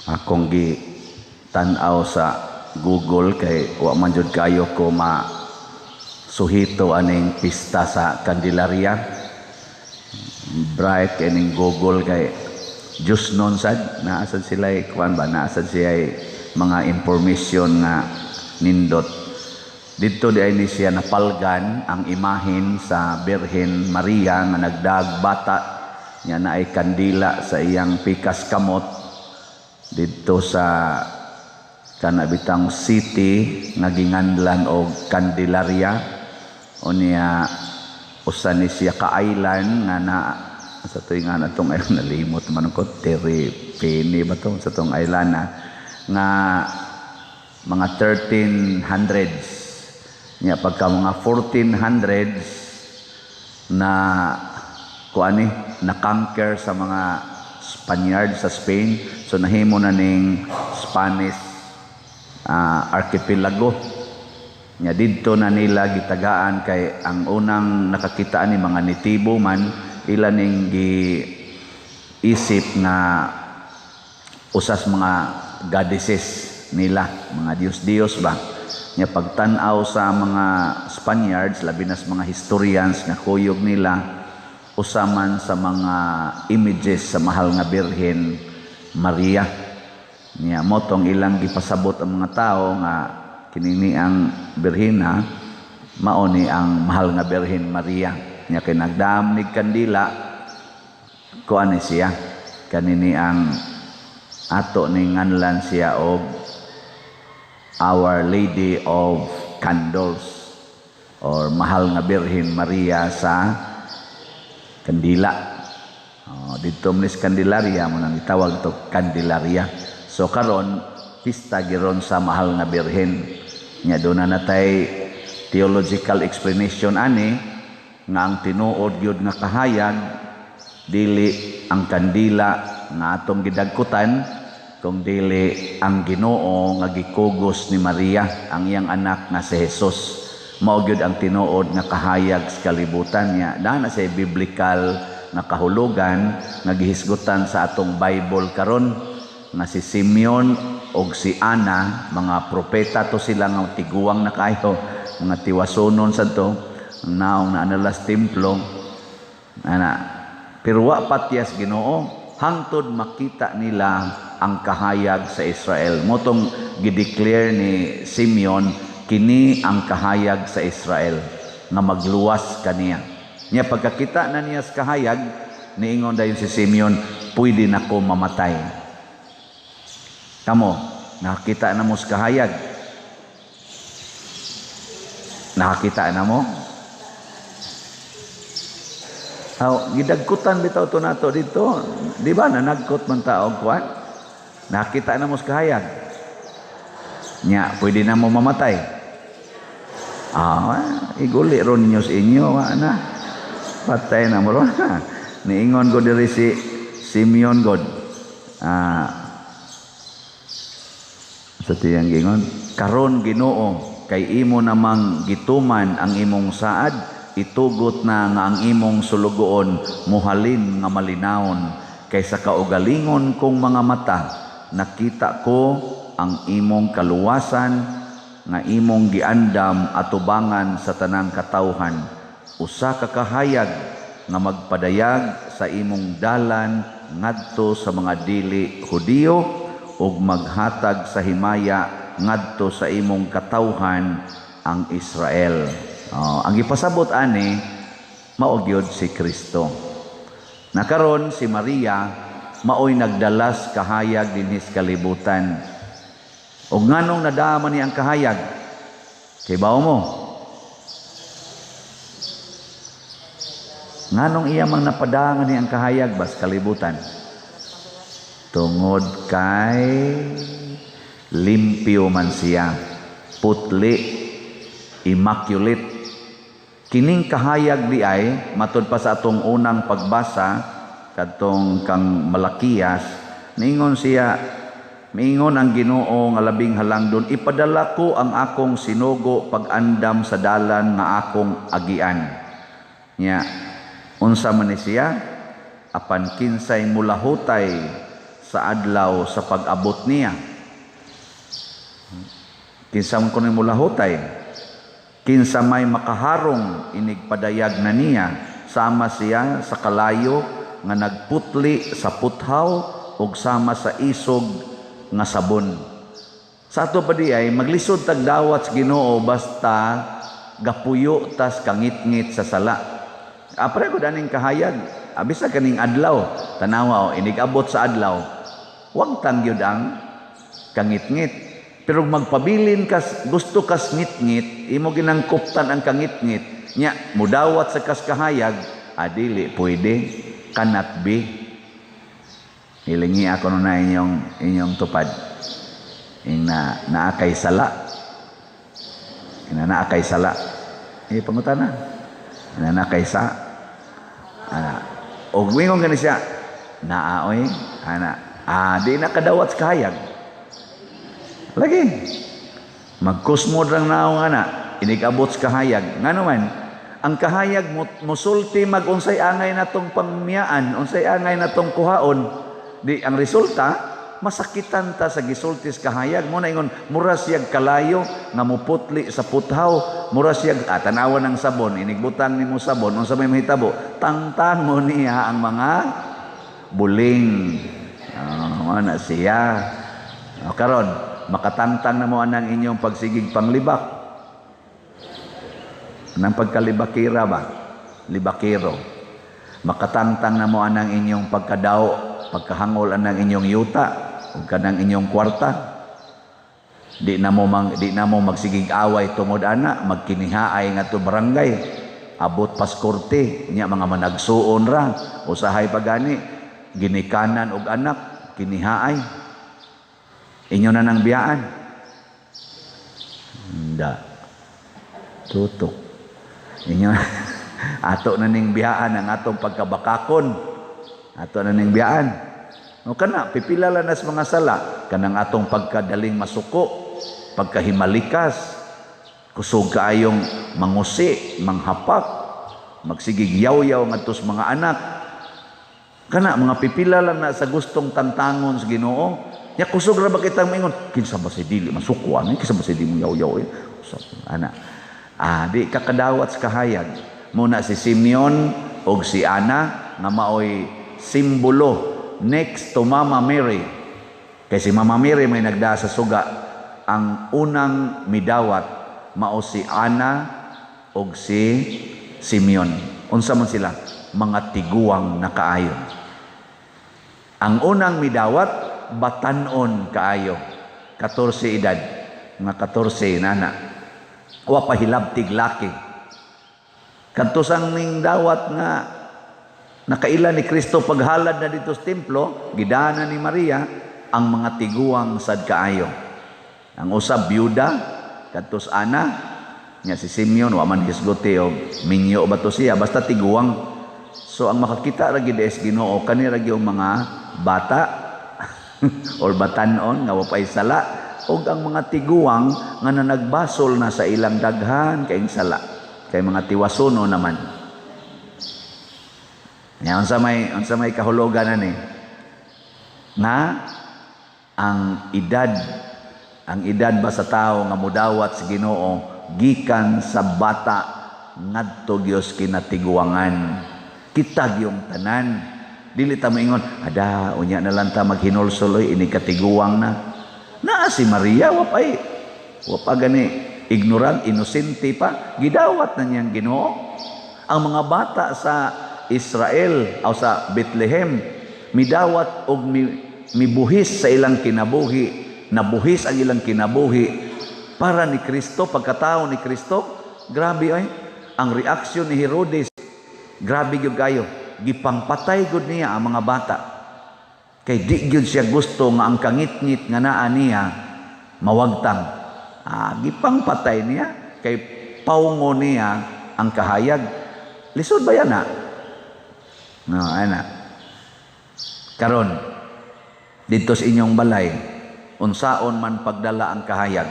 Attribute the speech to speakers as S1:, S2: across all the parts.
S1: akong gi tan-aw sa Google kay wa man jud kayo ko suhito aning pista sa Candelaria. Bright kaning Google kay just non sad naasad sila kuan ba naasad siya mga information nga nindot dito di ay ni siya napalgan ang imahen sa Birhen Maria nga nagdag bata nya na ay kandila sa iyang pikas kamot dito sa kanabitang city nga ginganlan og Candelaria unya usa ni siya ka island nga na sa tuig nga natong ay nalimot man ko Terepene ba to sa tong island nga mga 1300s nya pagka mga 1400s na kuani na-conquer sa mga Spaniard sa Spain so nahimo na ning Spanish archipelago nya didto na nila gitagaan kay ang unang nakakitaan ni mga nitibo man ila ning giisip nga usas mga goddesses nila mga Diyos ba nya pagtan-aw sa mga Spaniards labi na sa mga historians nga kuyog nila usaman sa mga images sa mahal nga Birhen Maria nya motong ilang gipasabot ang mga tao nga kinini ang Birhena mao ni ang mahal nga Birhen Maria nya kay nagdamnig kandila kuan siya kanini ang ato ni nganlan siya og Our Lady of Candles or mahal nga Birhen Maria sa Kandila. Dito mnis Candelaria mo nang itawag to Candelaria. So karon pista giron sa mahal nga Birhen. Nya do na natay theological explanation ani nga ang tinuod gyud nga kahayag dili ang kandila nga atong gidagkutan kung dili ang Ginoo nga gikugos ni Maria ang iyang anak nga si Jesus mao gyud ang tinuod nga kahayag sa kalibutan niya dana sa biblical nga kahulugan nga gihisgutan sa atong Bible karon nga si Simeon og si Ana mga propeta to sila nga tiguang na kayo mga tiwasonon sa to naong na analas templo ana pero wa patyas Ginoo hangtod makita nila ang kahayag sa Israel. Motong gideclare ni Simeon kini ang kahayag sa Israel nga magluwas kaniya. Nya pagkakita na niya sa kahayag niingon dayon si Simeon, pwede na ko mamatay. Kamo, nakakita na mo sa kahayag. Nakakita na mo? Gidagkutan bitaw to nato dito. Di ba nanagkot man tao kuan? Nakita na mo sa kahayag. Nya, pwede na mo mamatay. Iguli ron ninyo sa inyo. Na. Patay na mo ron. Niingon ko diri si Simeon God. Sa tiyang gingon. Karon Ginoo, kay imo namang gituman ang imong saad, itugot na nga ang imong sulugoon, muhalin nga malinawon, kaysa kaugalingon kong mga mata, nakita ko ang imong kaluwasan nga imong giandam atubangan sa tanang katawhan usa ka kahayag nga magpadayag sa imong dalan ngadto sa mga dili Hudiyo ug maghatag sa himaya ngadto sa imong katawhan ang Israel. Ang ipasabot ani mao gyud si Kristo. Nakaron si Maria maoy nagdalas kahayag dinhi sa kalibutan. O nganong nadama ni ang kahayag? Kay bao mo? Nganong iya mang napadangan ni ang kahayag bas kalibutan? Tungod kay limpyo man siya, putli, immaculate. Kining kahayag di ay matud pa sa atong unang pagbasa kadtong kang Malakiyas, ningon siya, mingon ang Ginoo nga labing halangdon, ipadala ko ang akong sinugo pag-andam sa dalan nga akong agian. Nya, unsa man ni siya? Apan kinsay mulahutay sa adlaw sa pag-abot niya. Kinsa man kuno mulahutay, kinsa may makaharong inigpadayag na niya, sama siya sa kalayo nga nagputli sa puthaw ug sama sa isog nga sabon. Sa ato pa di ay maglisod tag dawat sa Ginoo basta gapuyo tas kangit-ngit sa sala. Apre ko daning kahayag, abisa kaning adlaw, tanawa inigabot sa adlaw. Wag tangyod ang kangit-ngit. Pero magpabilin kas gusto kas ngit-ngit, imo ginangkuptan ang kangit-ngit. Nya mudawat sa kas kahayag, adili pwede cannot be. Hilingi ako na inyong tupad. Naakay sala. Naakay sala. Pangutana. Naakay sa. Og wingon gani siya. Naaoy. Di nakadawat sa kahayag. Lagi. Magkusmod lang naong inigabot sa kahayag. Nga naman, ang kahayag musulti mag-unsay angay natong pangmiyaan, unsay angay natong kuhaon. Di ang resulta, masakitan ta sa gisulti sa kahayag. Muna ingon, mura siyag kalayo nga muputli sa puthaw. Mura siyag, tanawan ng sabon, inigbutang ni mo sabon, unsa may mahitabo, tangtang mo niya ang mga buling. Ano siya. Karon, makatangtang na mo anang inyong pagsigig panglibak. Nang pagkalibakira ba? Libakiro. Makatangtang na mo anang inyong pagkadao, pagkahangol anang inyong yuta, o kanang inyong kwarta. Di na mo magsigig away tungod ana, magkinihaay nga to barangay. Abot paskorte, niya mga managsuon ra, usahay pagani, ginikanan og anak, kinihaay. Inyo na nang biyaan. Hindi. Tutok. Inyo ato na ning biyaan ang atong pagkabakakon. Ato na ning biyaan. O kana, pipilala na sa mga sala. Kanang atong pagkadaling masuko, pagkahimalikas, kusog kaayong mangusi, manghapak, magsigig yaw-yaw ngadto sa mga anak. Kana, mga pipilala na sa gustong tantangon sa Ginoo. Ya kusog ra ba kitang maingon, kinsa ba si dili masukuan, kinsa ba si di mo yaw-yaw ana. Di kakadawat sa kahayag. Muna si Simeon og si Ana nga maoy simbolo next to Mama Mary. Kay si Mama Mary may nagda sa suga. Ang unang midawat mao si Ana og si Simeon. Unsa man sila? Mga tiguang na kaayo. Ang unang midawat batanon kaayo, 14 edad, mga 14 nana, wa pahilabtig laki. Kadto sang ning dawat nga nakaila ni Kristo paghalad na dito sa templo, gidana ni Maria ang mga tiguang sad kaayo. Ang usab byuda, kadto sa Ana, nya si Simeon wa man hisgote og minyo ba to siya, basta tiguang. So ang makakita ra gid es Ginoo kani ra gyud mga bata or batanon nga wapay sala ug ang mga tiguang nga nagbasol na sa ilang daghan kay sala kay mga tiwasono naman. Nya unsa may kahulugan ani nga ang edad ba sa tao nga mudawat sa Ginoo gikan sa bata ngadto Dios kinatiguangan. Kita yung tanan. Dili ta moingon, ada unya na lang ta maghinulsuloy ini katiguang na. Naa si Maria wa gani ignorant, inosente pa, gidawat na niyang Ginoo. Ang mga bata sa Israel o sa Bethlehem midawat og mibuhis sa ilang kinabuhi, nabuhis ang ilang kinabuhi para ni Kristo, pagkatao ni Kristo. Grabe ang reaksyon ni Herodes. Grabe gyud kayo. Gipangpatay gud niya ang mga bata. Kay di gyud siya gusto nga ang kangit-ngit nga naa niya mawagtang. Gipangpatay niya kay paungo niya ang kahayag. Lisod ba yan No, ana. Karon dito sa inyong balay, unsaon man pagdala ang kahayag,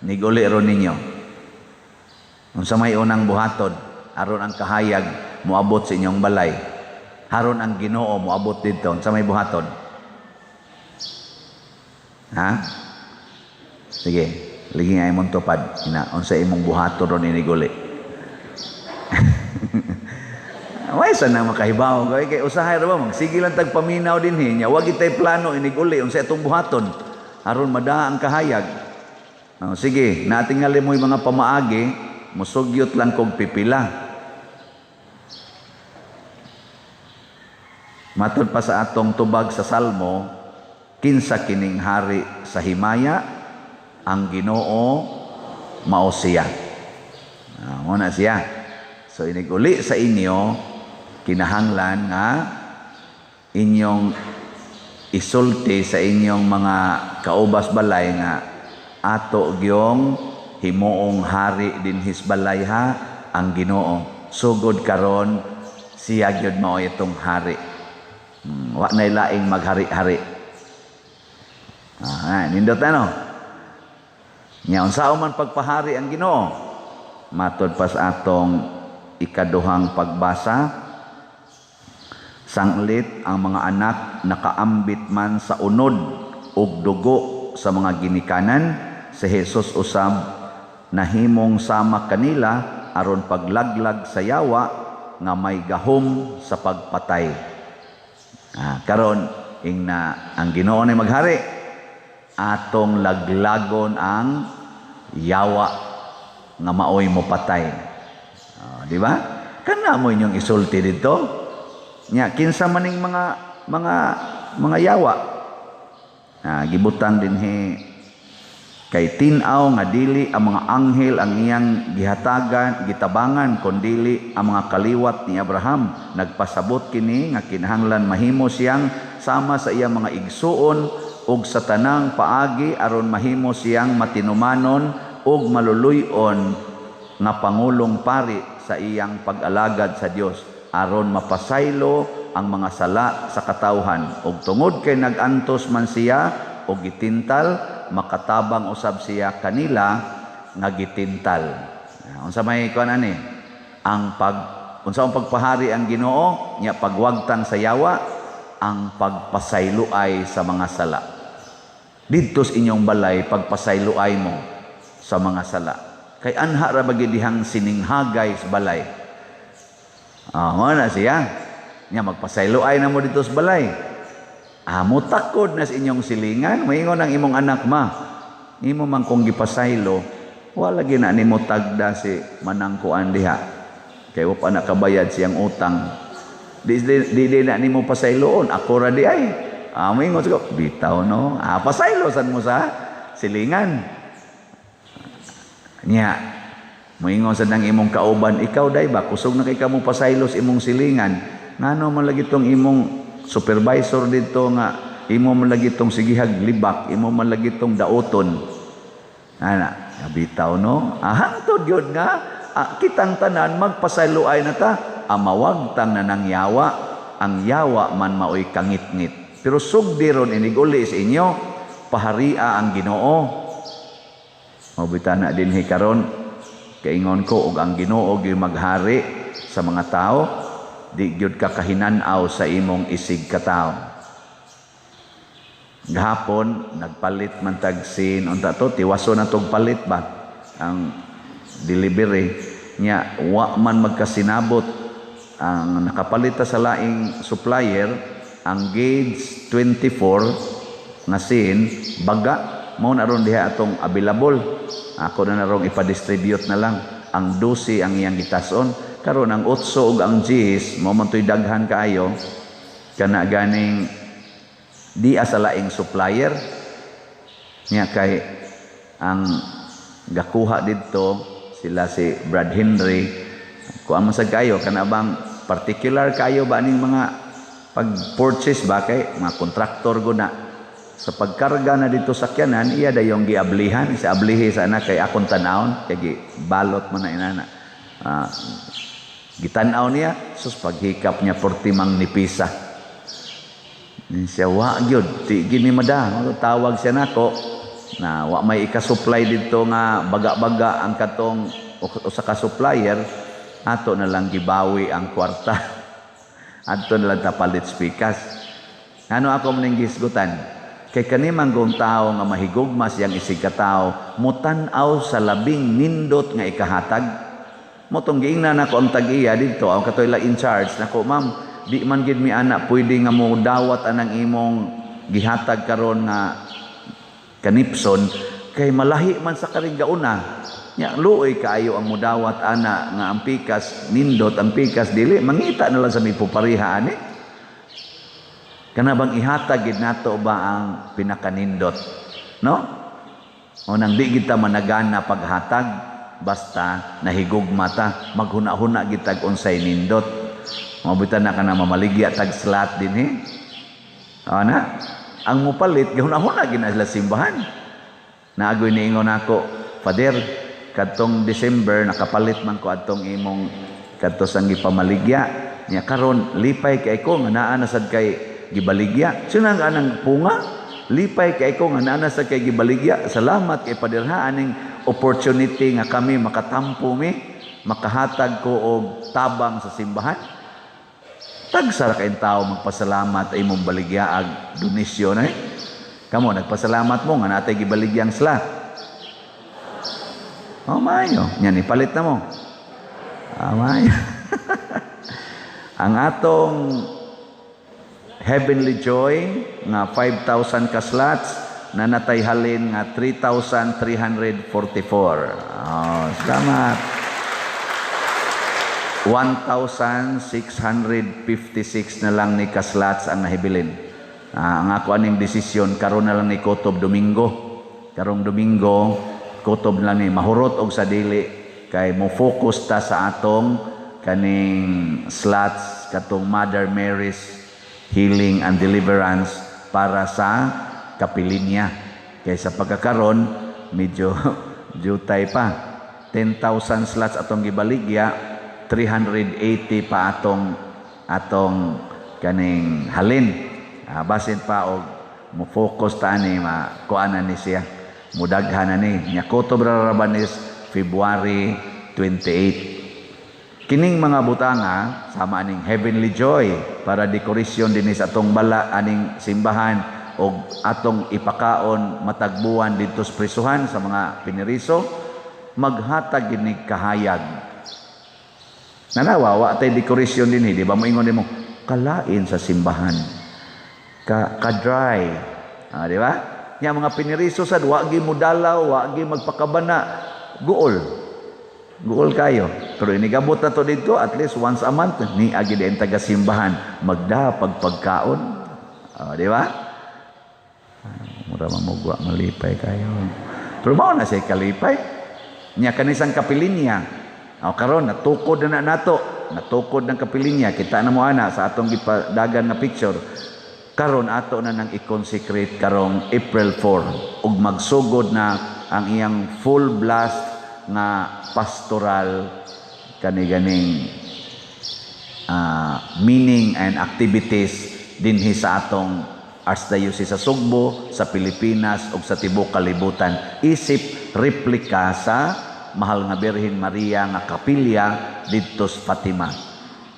S1: niguli ron ninyo. Unsa may unang buhaton aron ang kahayag moabot sa inyong balay. Haron ang Ginoo moabot dito sa may buhaton. Ha? Sige, lagi nga imong tupad. Unsa imong buhaton ron iniguli. Way sana makahibaw kay usahay ra ba magsige lang tag paminaw dinhi nya wag itay plano iniguli unsa itong buhaton aron madaa ang kahayag. Sige, natingali mo yung mga pamaagi, musugyot lang kog pipila. Matod pa sa atong tubag sa Salmo, kinsa kining hari sa himaya, ang Ginoo mao siya. Muna siya. So iniguli sa inyo, kinahanglan nga inyong isulti sa inyong mga kaubas balay nga ato gyong himuong hari din his balay ha ang Ginoo. Sugod karon siya gyud mao itong hari. Wa nay laing maghari-hari. Nindot ano? Nya unsa man pagpahari ang Ginoo? Matod pa sa atong ikaduhang pagbasa, sanglit ang mga anak nakaambit man sa unod ug dugo sa mga ginikanan, si Jesus usab nahimong sama kanila aron paglaglag sa yawa nga may gahom sa pagpatay. Karon ingna ang Ginoo ni maghari, atong laglagon ang yawa nga maoy mo patay. Di ba? Kana mo inyong isulti dito. Nya kinsa maning mga yawa. Gibutang dinhi kay tin-aw nga dili ang mga anghel ang iyang gihatagan, gitabangan kundili ang mga kaliwat ni Abraham. Nagpasabot kini nga kinahanglan mahimo siyang sama sa iyang mga igsuon ug sa tanang paagi aron mahimo siyang matinumanon ug maluluy-on nga pangulong pari sa iyang pag-alagad sa Dios aron mapasaylo ang mga sala sa katawhan ug tungod kay nagantos man siya og gitintal makatabang usab siya kanila nga gitintal. Unsa may kuan ani unsa ang pagpahari ang Ginoo nya pagwagtang sa yawa ang pagpasayloay sa mga sala. Didto sa inyong balay pagpasayloay mo sa mga sala. Kay anha ra bagi dihang sininghagay sa balay. Mo na siya. Nya magpasayloay na mo dito sa balay. Mutakod na sa inyong silingan, moingon ang imong anak ma. Imo man kung gipasaylo, wala gina nimo tagda si manangkuan diha. Kay wa pa nakabayad siyang utang. Di na nimo pasayloon, ako ra di ay. Moingon ko, bitaw no. Pasaylo sad mo sa silingan. Nya moingon sad nang imong kauban, ikaw day ba kusog na kay kamo pasaylos imong silingan, ngano man lagi tong imong supervisor dito nga imo man lagi tong sigihag libak, imo man lagi tong daoton. Bitaw no. Hangtod gyud nga kitang tanan magpasayloay na ta, amawagtang na nang yawa, ang yawa man maoy kangit-ngit. Pero sugdi ron iniguli sa inyo, paharia ang Ginoo. Mabitana dinhi karon kaingon ko og ang Ginoo gyud maghari sa mga tao, di gyud ka kahinan-aw sa imong isig ka tao. Gahapon nagpalit man tag sin unta to tiwaso na tog palit ba ang delivery nya wa man magkasinabot ang nakapalit sa laing supplier ang gauge 24 nga sin baga mao na ron diha atong available. Ako na narong ipa-distribute na lang. Ang 12 ang iyang gitason. Karon ang 8 ug ang 10 mo man toy daghan kaayo kana ganing di sa laing supplier. Nya kay ang gakuha didto sila si Brad Henry. Kuan man sad kayo kana bang particular kayo ba ning mga pag-purchase ba kay mga kontraktor go na. Sa pagkarga na dito sa sakyanan, iya dayong giablihan, isa ablihi sa anak kay akong tanawon, kay balot mo na inana. Gitanaw niya, sus paghikap niya portimang nipisa. Siya wa gyud, ti gini mada, tawag siya nako na wa may ika-supply dito nga baga-baga ang katong usa ka supplier, ato na lang gibawi ang kwarta. Ato na lang tapalit spikas. Ano ako maning gisgutan? Kay kanimang gong tao nga mahigugma siyang isig katao, mutan-aw sa labing nindot nga ikahatag. Motong giingnan ako ang tag-iya dito, ang katoyla in charge, nako ma'am, di man gid mi anak pwede nga mo dawat anang imong gihatag karon nga kanipson, kay malahi man sa kariggauna. Nya luoy kaayo ang mudawat ana nga ang pikas nindot, ang pikas dili mangita na lang sa may pupariha ani. Kana bang ihatag gid nato ba ang pinakanindot, no? O nang di kita managana paghatag, basta nahigugma ta, maghuna-huna gid tag unsay nindot. Mabutan na kana mamaligya tag slot dinhi. Ana, ang mupalit gihuna-huna gid na sila simbahan. Naagoy niingon ako, Father, kadtong December nakapalit man ko adtong imong kadto sang gipamaligya. Nya karon lipay kay ko nga naa na sad kay gibaligya. Sinang anang punga, lipay kay ko nga naa sa kay gibaligya. Salamat kay padirha aning opportunity nga kami makatampo mi, makahatag ko og tabang sa simbahan. Tagsara kay tao magpasalamat ay imong baligyaag donasyon ay. Kamo nagpasalamat mo nga natay gibaligyang slot. Oh mayo, nya ni palit na mo. Mayo. Ang atong Heavenly Joy nga 5,000 ka slots na natayhalin nga 3,344. Oh, salamat. 1,656 na lang ni ka slots ang nahibilin. Ang ako aning desisyon karon na lang ni kutob Domingo. Karong Domingo kutob lang ni mahurot og sa dili kay mo focus ta sa atong kaning slots katong Mother Mary's Healing and Deliverance para sa Kapilinya. Kaysa pagkakaron medyo jutay pa. 10,000 slots atong gibaligya, 380 pa atong kaning halin. Basin pa og mo focus ta ni kuana ni siya. Mudaghan na ni. Nya kutob ra Rabanes February 28. Kining mga butanga sama aning Heavenly Joy para dekorasyon dinhi sa atong bala aning simbahan og atong ipakaon matagbuan didto sa prisuhan sa mga piniriso, maghatag gini kahayag. Nanawawa tay dekorasyon dinhi, di ba moingon nimo kalain sa simbahan. Ka-dry. Di ba? Nya mga piniriso sad wa gi mudalaw, wa gi magpakabana, guol. Guol kayo. Pero inigabot na to dito, at least once a month, ni agi din taga-simbahan, magdapag pagkaon. Di ba? Mura mamugwa, malipay kayo. Pero mao na siya kalipay. Nya kanisang Kapilinya. Karon natukod na nato. Natukod ng Kapilinya. Kita na mo ana sa atong gipadagan na picture. Karon ato na nang i-consecrate karong April 4. Ug magsugod na ang iyang full blast nga pastoral kani-ganing meaning and activities dinhi sa atong Archdiocese sa Sugbo, sa Pilipinas ug sa tibuok kalibutan, isip replika sa Mahal nga Birhen Maria nga kapilya didto sa Fatima.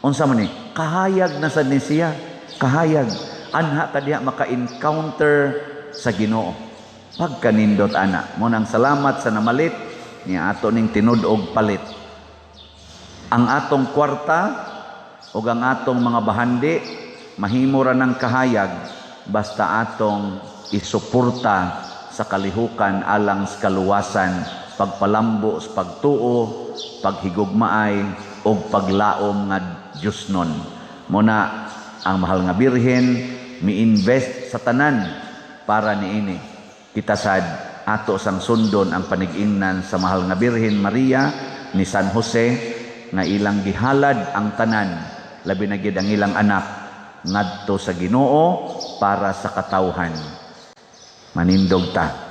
S1: Unsa man ni? Kahayag na sad ni siya. Kahayag anha ta diha maka-encounter sa Ginoo. Pagkanindot ana, mo nang salamat sa namalit niya ato ning tinud-og palit. Ang atong kwarta o ang atong mga bahandi mahimo ra ng kahayag basta atong isuporta sa kalihukan alang sa kaluwasan, pagpalambo sa pagtuo, paghigugmaay o paglaom nga Diosnon. Muna ang Mahal nga Birhen mi-invest sa tanan para niini. Kita sad ato sang sundon ang panig-ingnan sa Mahal nga Birhen Maria ni San Jose nga ilang gihalad ang tanan, labi na gid ang ilang anak ngadto sa Ginoo para sa katawhan. Manindog ta.